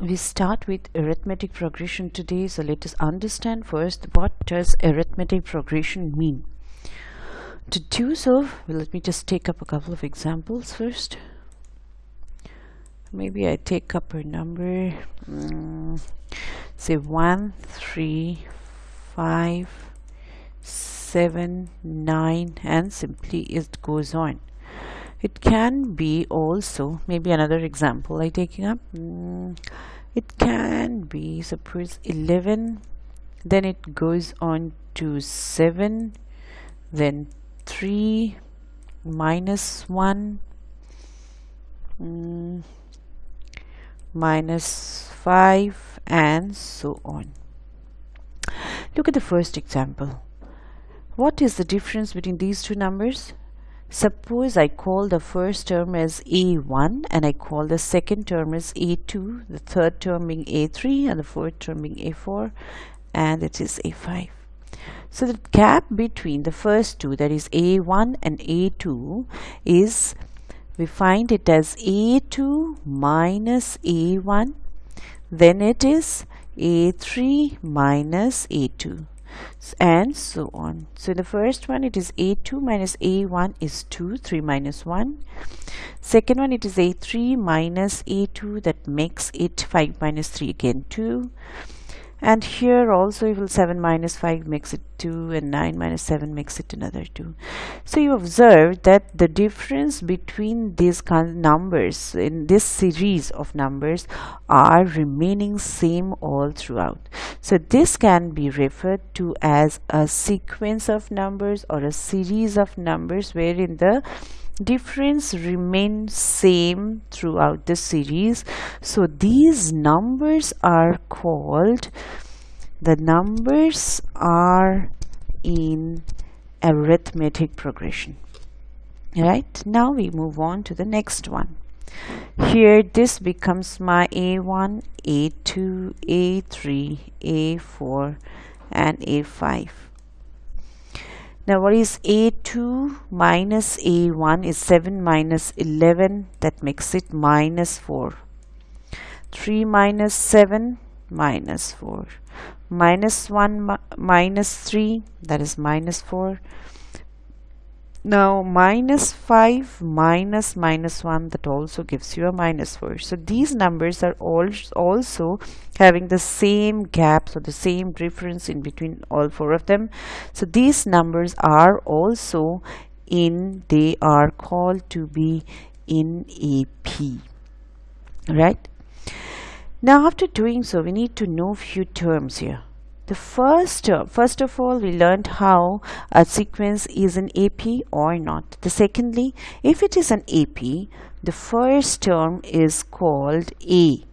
We start with arithmetic progression today, so let us understand first what does arithmetic progression mean. To do so, let me just take up a couple of examples first. Maybe I take up a number, say 1, 3, 5, 7, 9, and simply it goes on. It can be also, maybe another example I taking up, it can be suppose 11, then it goes on to 7, then 3, minus 1, minus 5, and so on. Look at the first example. What is the difference between these two numbers? Suppose I call the first term as A1 and I call the second term as A2, the third term being A3 and the fourth term being A4, and it is A5. So the gap between the first two, that is A1 and A2, is, we find it as A2 minus A1, then it is A3 minus A2, and so on. So the first one, it is A2 minus A1 is 2, 3 minus 1. Second one, it is A3 minus A2, that makes it 5 minus 3, again 2. And here also you will 7 minus 5 makes it 2, and 9 minus 7 makes it another 2. So you observe that the difference between these numbers in this series of numbers are remaining same all throughout. So this can be referred to as a sequence of numbers or a series of numbers wherein the difference remains same throughout the series. So these numbers are called, the numbers are in arithmetic progression. Right, now we move on to the next one. Here this becomes my A1, A2, A3, A4 and A5. Now what is A2 minus A1 is 7 minus 11, that makes it minus 4. 3 minus 7 minus 4. Minus 1 minus 3, that is minus 4. Now minus 5 minus minus 1, that also gives you a minus 4. So these numbers are also having the same gap, so the same difference in between all four of them. So these numbers are also in, they are called to be in AP. Right? Now after doing so, we need to know few terms here. The first term, first of all, we learned how a sequence is an AP or not. The secondly, if it is an AP, the first term is called A.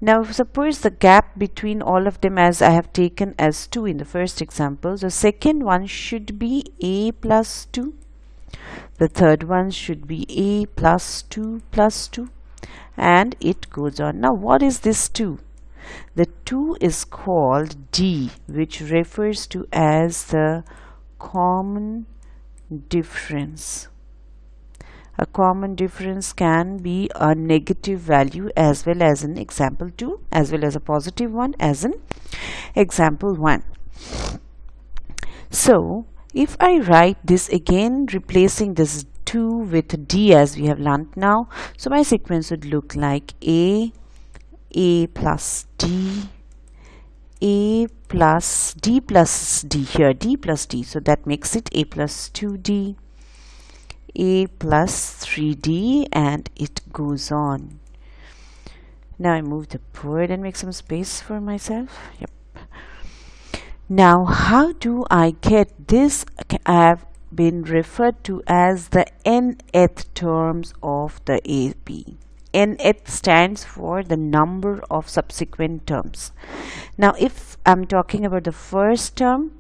Now suppose the gap between all of them, as I have taken as 2 in the first example, the second one should be A plus 2. The third one should be A plus 2 plus 2, and it goes on. Now what is this 2? The 2 is called D, which refers to as the common difference. A common difference can be a negative value as well as in example 2, as well as a positive one as in example 1. So if I write this again, replacing this 2 with D as we have learnt now, so my sequence would look like A plus D, A plus D plus D, here D plus D, so that makes it A plus 2D, A plus 3D, and it goes on. Now I move the board and make some space for myself. Yep. Now how do I get this? I have been referred to as the nth terms of the AP. Nth stands for the number of subsequent terms. Now if I'm talking about the first term,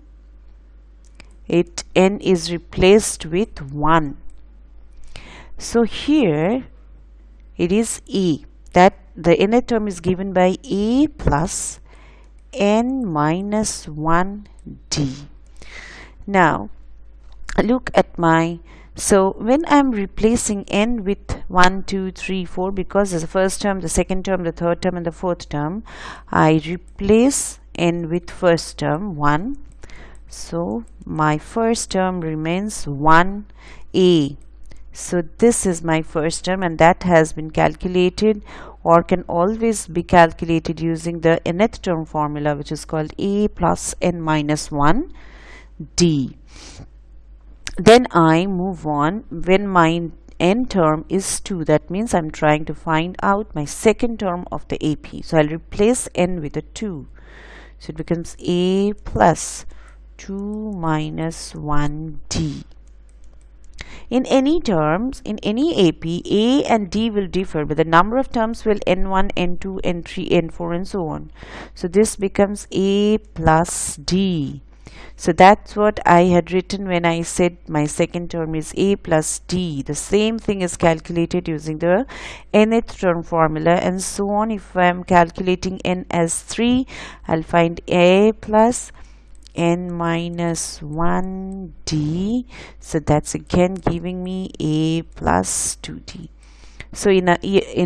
n is replaced with 1. So here it is A, that the nth term is given by A plus n minus 1D. Now look at my So when I'm replacing n with 1, 2, 3, 4, because there's the first term, the second term, the third term, and the fourth term, I replace n with first term 1. So my first term remains 1a. So this is my first term, and that has been calculated or can always be calculated using the nth term formula, which is called a plus n minus 1 d. Then I move on. When my n term is 2, that means I'm trying to find out my second term of the AP. So I'll replace n with a 2. So it becomes a plus 2 minus 1d. In any terms, in any AP, A and D will differ, but the number of terms will n1, n2, n3, n4, and so on. So this becomes A plus D. So that's what I had written when I said my second term is A plus D. The same thing is calculated using the nth term formula, and so on. If I am calculating n as 3, I'll find A plus n minus 1d. So that's again giving me A plus 2d. So in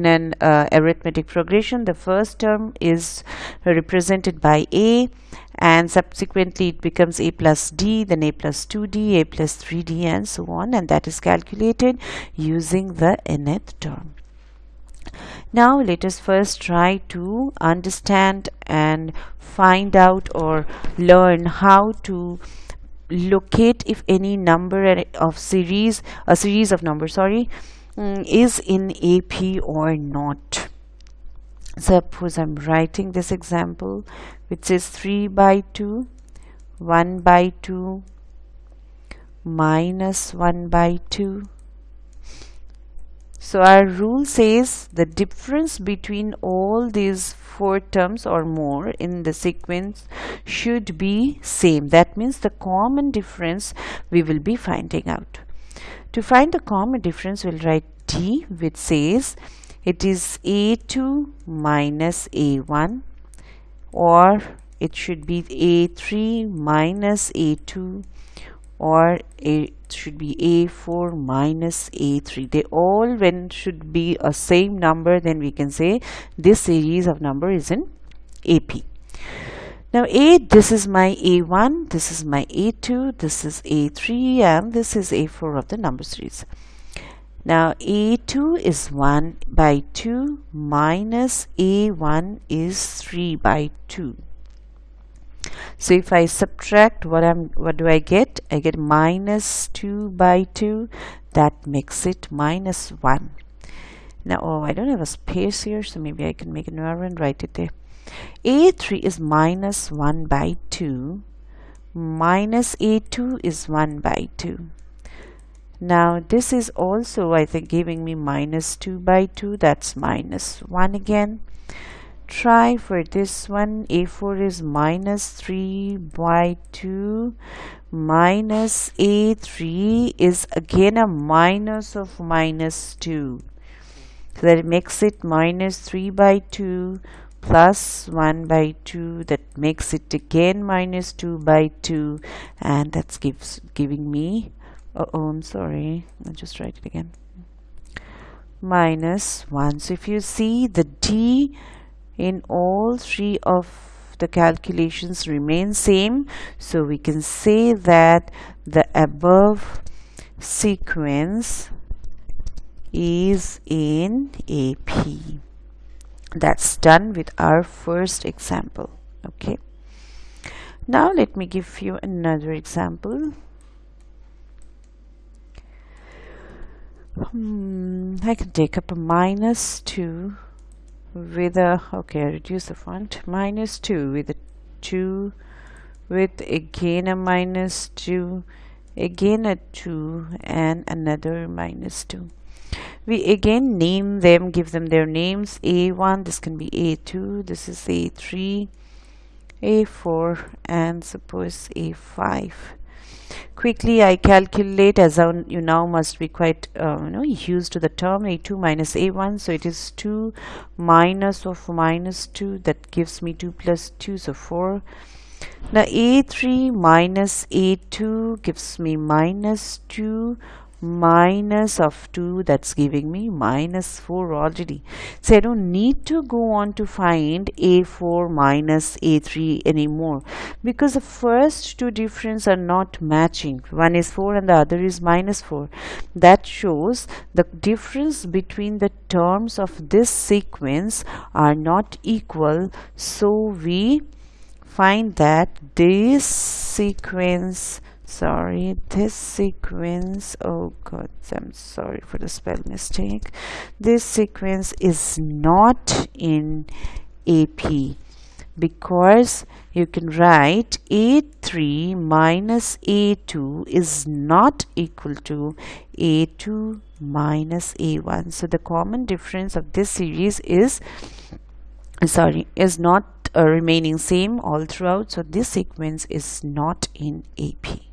an arithmetic progression, the first term is represented by A, and subsequently it becomes A plus D, then A plus 2D, A plus 3D, and so on, and that is calculated using the nth term. Now let us first try to understand and find out or learn how to locate if any number of series, a series of numbers, is in AP or not. Suppose I'm writing this example which says 3 by 2, 1 by 2, minus 1 by 2. So our rule says the difference between all these 4 terms or more in the sequence should be same. That means the common difference we will be finding out. To find the common difference, we'll write D, which says it is A2 minus A1, or it should be A3 minus A2, or it should be A4 minus A3. They all, when should be a same number, then we can say this series of number is in AP. Now this is my A1, this is my A2, this is A3, and this is A4 of the number series. Now A2 is 1 by 2 minus A1 is 3 by 2. So if I subtract, what do I get? I get minus 2 by 2. That makes it minus 1. Now, I don't have a space here, so maybe I can make an error and write it there. A3 is minus 1 by 2. Minus A2 is 1 by 2. Now, this is also, I think, giving me minus 2 by 2. That's minus 1 again. Try for this one. A4 is minus 3 by 2. Minus A3 is again a minus of minus 2. So that makes it minus 3 by 2 plus 1 by 2. That makes it again minus 2 by 2. And that's giving me, I'm sorry, I'll just write it again. Minus 1. So if you see, the D in all 3 of the calculations remain same, so we can say that the above sequence is in AP. That's done with our first example. Okay, now let me give you another example. I can take up a minus 2 with a, okay, I reduce the font, minus 2 with a 2, with again a minus 2, again a 2, and another minus 2. We again name them, give them their names. A1, this can be A2, this is A3, A4, and suppose A5. Quickly I calculate, as you now must be quite used to the term A2 minus A1, so it is 2 minus of minus 2, that gives me 2 plus 2, so 4. Now A3 minus A2 gives me minus 2 minus of 2, that's giving me minus 4 already. So I don't need to go on to find A4 minus A3 anymore, because the first two differences are not matching. One is 4 and the other is minus 4. That shows the difference between the terms of this sequence are not equal. So we find that this sequence, oh god, I'm sorry for the spell mistake, this sequence is not in AP, because you can write A3 minus A2 is not equal to A2 minus A1. So the common difference of this series is not remaining same all throughout. So this sequence is not in AP.